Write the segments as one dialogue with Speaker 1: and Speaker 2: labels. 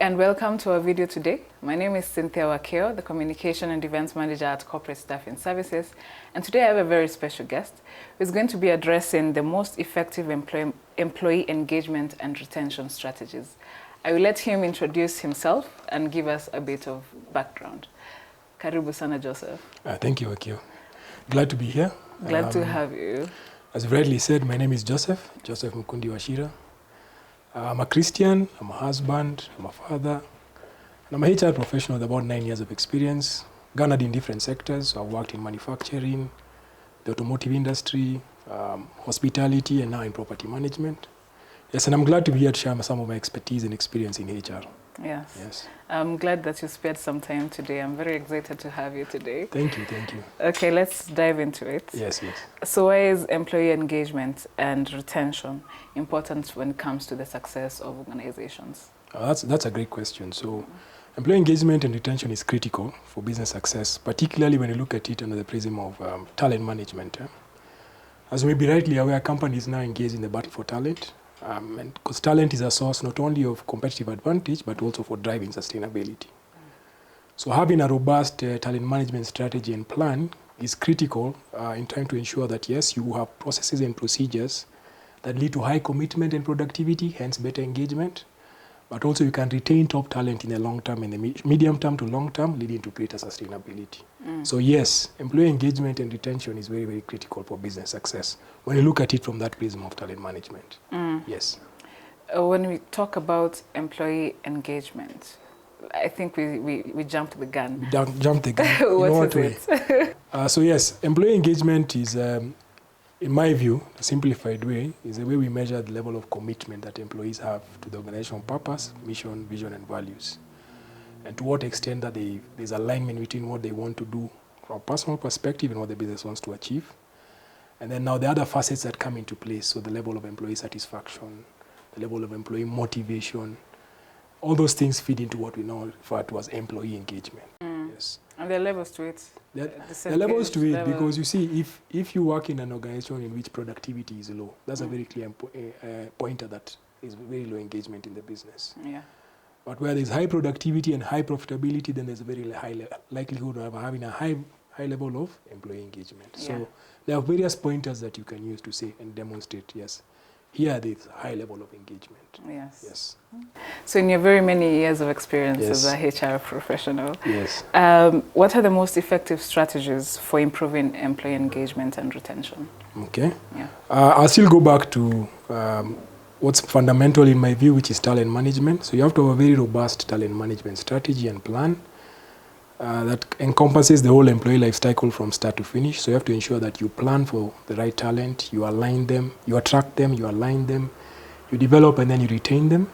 Speaker 1: and welcome to our video today. My name is Cynthia Wakeo, the Communication and Events Manager at Corporate Staffing Services. And today I have a very special guest who is going to be addressing the most effective employee engagement and retention strategies. I will let him introduce himself and give us a bit of background. Karibu sana, Joseph.
Speaker 2: Thank you, Wakeo. Glad to be here.
Speaker 1: Glad to have you.
Speaker 2: As you rightly said, my name is Joseph Mukundi Washira. I'm a Christian, I'm a husband, I'm a father, and I'm a HR professional with about 9 years of experience, garnered in different sectors. So I've worked in manufacturing, the automotive industry, hospitality, and now in property management. Yes, and I'm glad to be here to share some of my expertise and experience in HR.
Speaker 1: Yes. I'm glad that you spared some time today. I'm very excited to have you today.
Speaker 2: Thank you.
Speaker 1: Okay, let's dive into it.
Speaker 2: Yes.
Speaker 1: So why is employee engagement and retention important when it comes to the success of organizations?
Speaker 2: That's a great question. So employee engagement and retention is critical for business success, particularly when you look at it under the prism of talent management. As you may be rightly aware, companies now engage in the battle for talent. And because talent is a source not only of competitive advantage, but also for driving sustainability. So having a robust talent management strategy and plan is critical in trying to ensure that, yes, you have processes and procedures that lead to high commitment and productivity, hence better engagement, but also you can retain top talent in the long term and the medium term to long term, leading to greater sustainability. So yes, employee engagement and retention is very, very critical for business success when you look at it from that prism of talent management. Yes.
Speaker 1: When we talk about employee engagement, I think we jumped the gun.
Speaker 2: We jumped the gun.
Speaker 1: What is it?
Speaker 2: So yes, employee engagement is, in my view, a simplified way, is the way we measure the level of commitment that employees have to the organizational purpose, mission, vision, and values. And to what extent that there's alignment between what they want to do from a personal perspective and what the business wants to achieve. And then now the other facets that come into place, so the level of employee satisfaction, the level of employee motivation, all those things feed into what we now refer to as employee engagement. Yes.
Speaker 1: And there are levels to it.
Speaker 2: There are levels to it because you see, if you work in an organization in which productivity is low, that's a very clear pointer that is very low engagement in the business.
Speaker 1: Yeah.
Speaker 2: But where there's high productivity and high profitability, then there's a very high likelihood of having a high level of employee engagement.
Speaker 1: Yeah.
Speaker 2: So there are various pointers that you can use to say and demonstrate, yes, here there's a high level of engagement. Yes.
Speaker 1: So in your very many years of experience as a HR professional, what are the most effective strategies for improving employee engagement and retention?
Speaker 2: Okay. Yeah. I'll still go back to what's fundamental in my view, which is talent management. So you have to have a very robust talent management strategy and plan that encompasses the whole employee life cycle from start to finish. So you have to ensure that you plan for the right talent, you align them, you attract them, you align them, you develop and then you retain them.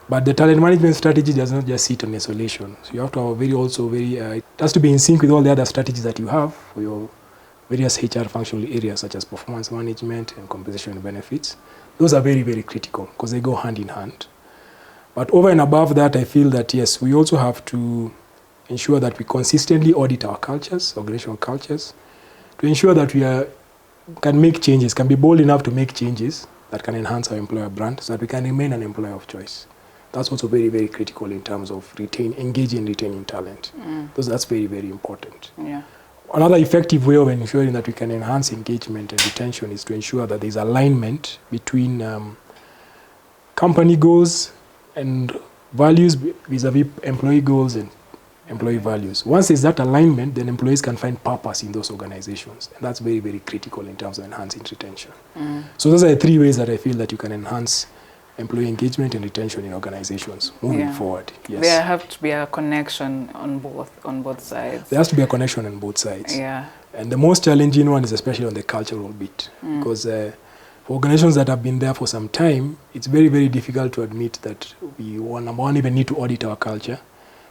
Speaker 2: But the talent management strategy does not just sit on isolation. So you have to have it has to be in sync with all the other strategies that you have for your various HR functional areas such as performance management and compensation and benefits. Those are very, very critical because they go hand in hand. But over and above that, I feel that, yes, we also have to ensure that we consistently audit our cultures, organizational cultures, to ensure that we can make changes, can be bold enough to make changes that can enhance our employer brand so that we can remain an employer of choice. That's also very, very critical in terms of engaging and retaining talent. That's very, very important.
Speaker 1: Yeah.
Speaker 2: Another effective way of ensuring that we can enhance engagement and retention is to ensure that there's alignment between company goals and values vis-a-vis employee goals and employee values. Once there's that alignment, then employees can find purpose in those organizations. And that's very, very critical in terms of enhancing retention. So those are the 3 ways that I feel that you can enhance employee engagement and retention in organizations moving forward. Yes.
Speaker 1: There have to be a connection on both sides.
Speaker 2: There has to be a connection on both sides.
Speaker 1: Yeah.
Speaker 2: And the most challenging one is especially on the cultural bit. Because for organizations that have been there for some time, it's very, very difficult to admit that we won't even need to audit our culture.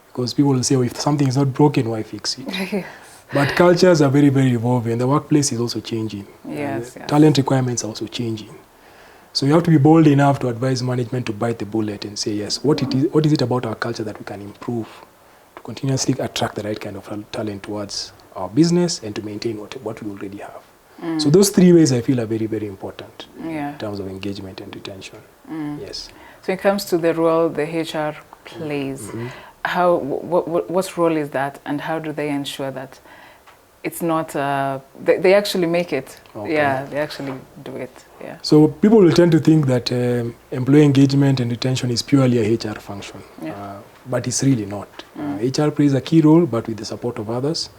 Speaker 2: Because people will say, well, if something is not broken, why fix it?
Speaker 1: Yes.
Speaker 2: But cultures are very, very evolving. The workplace is also changing.
Speaker 1: Yes.
Speaker 2: Talent requirements are also changing. So you have to be bold enough to advise management to bite the bullet and say, yes, what is it about our culture that we can improve to continuously attract the right kind of talent towards our business and to maintain what we already have. So those 3 ways I feel are very, very important in terms of engagement and retention. Yes.
Speaker 1: So when it comes to the role the HR plays. What role is that, and how do they ensure that it's not, they actually make it?
Speaker 2: Okay.
Speaker 1: Yeah, they actually do it. Yeah.
Speaker 2: So people will tend to think that employee engagement and retention is purely a HR function, but it's really not. HR plays a key role, but with the support of others.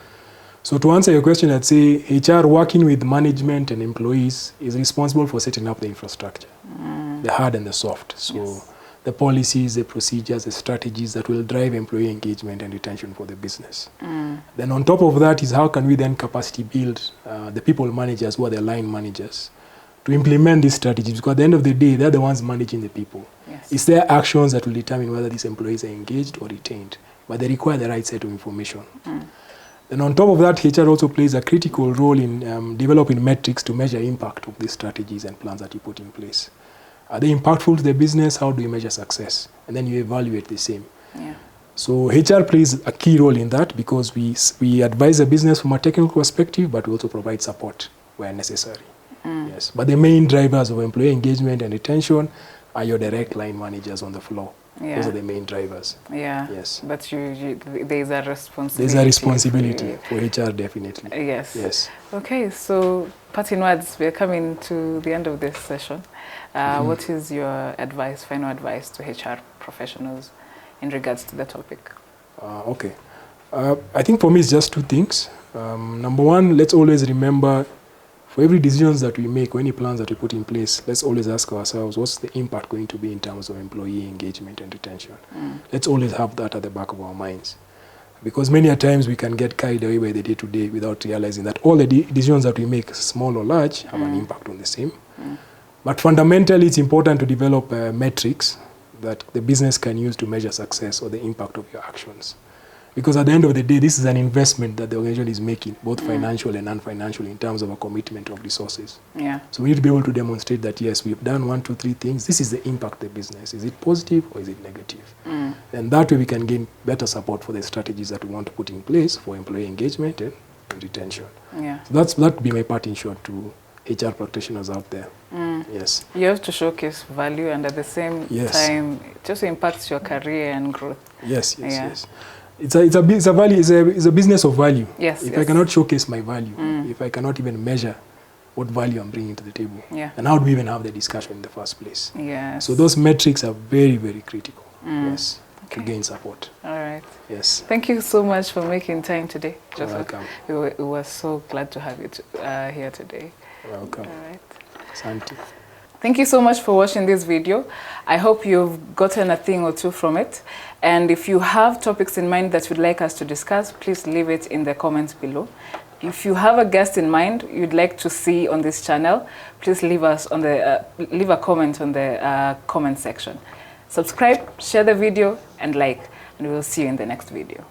Speaker 2: So to answer your question, I'd say HR working with management and employees is responsible for setting up the infrastructure, the hard and the soft. So the policies, the procedures, the strategies that will drive employee engagement and retention for the business. Then on top of that is how can we then capacity build the people managers who are the line managers to implement these strategies, because at the end of the day, they're the ones managing the people. It's their actions that will determine whether these employees are engaged or retained, but they require the right set of information. Then on top of that, HR also plays a critical role in developing metrics to measure impact of these strategies and plans that you put in place. Are they impactful to the business? How do you measure success? And then you evaluate the same. So HR plays a key role in that, because we advise the business from a technical perspective, but we also provide support where necessary. Yes, but the main drivers of employee engagement and retention are your direct line managers on the floor. Those are the main drivers. Yes.
Speaker 1: But there is a responsibility.
Speaker 2: There's a responsibility for HR, definitely.
Speaker 1: Yes. Okay, so parting words, we're coming to the end of this session. What is your advice, final advice to HR professionals in regards to the topic?
Speaker 2: Okay. I think for me it's just two things. Number one, let's always remember, for every decisions that we make, or any plans that we put in place, let's always ask ourselves, what's the impact going to be in terms of employee engagement and retention? Let's always have that at the back of our minds. Because many a times we can get carried away by the day-to-day without realizing that all the decisions that we make, small or large, have an impact on the same. But fundamentally, it's important to develop metrics that the business can use to measure success or the impact of your actions. Because at the end of the day, this is an investment that the organization is making, both financial and non-financial, in terms of a commitment of resources. So we need to be able to demonstrate that, yes, we've done 1, 2, 3 things. This is the impact of the business. Is it positive or is it negative? And that way we can gain better support for the strategies that we want to put in place for employee engagement and retention. So that would be my part in short to HR practitioners out there. Yes. You
Speaker 1: have to showcase value, and at the same time, it also impacts your career and growth.
Speaker 2: Yes. It's a business of value. If I cannot showcase my value, if I cannot even measure what value I'm bringing to the table, and how do we even have the discussion in the first place? So those metrics are very, very critical. To gain support.
Speaker 1: All right.
Speaker 2: Yes.
Speaker 1: Thank you so much for making time today.
Speaker 2: You're welcome.
Speaker 1: We were so glad to have you here today.
Speaker 2: You're welcome.
Speaker 1: All right.
Speaker 2: Asante.
Speaker 1: Thank you so much for watching this video. I hope you've gotten a thing or two from it. And if you have topics in mind that you'd like us to discuss, please leave it in the comments below. If you have a guest in mind you'd like to see on this channel, please leave us on the leave a comment on the comment section. Subscribe, share the video, and like, and we'll see you in the next video.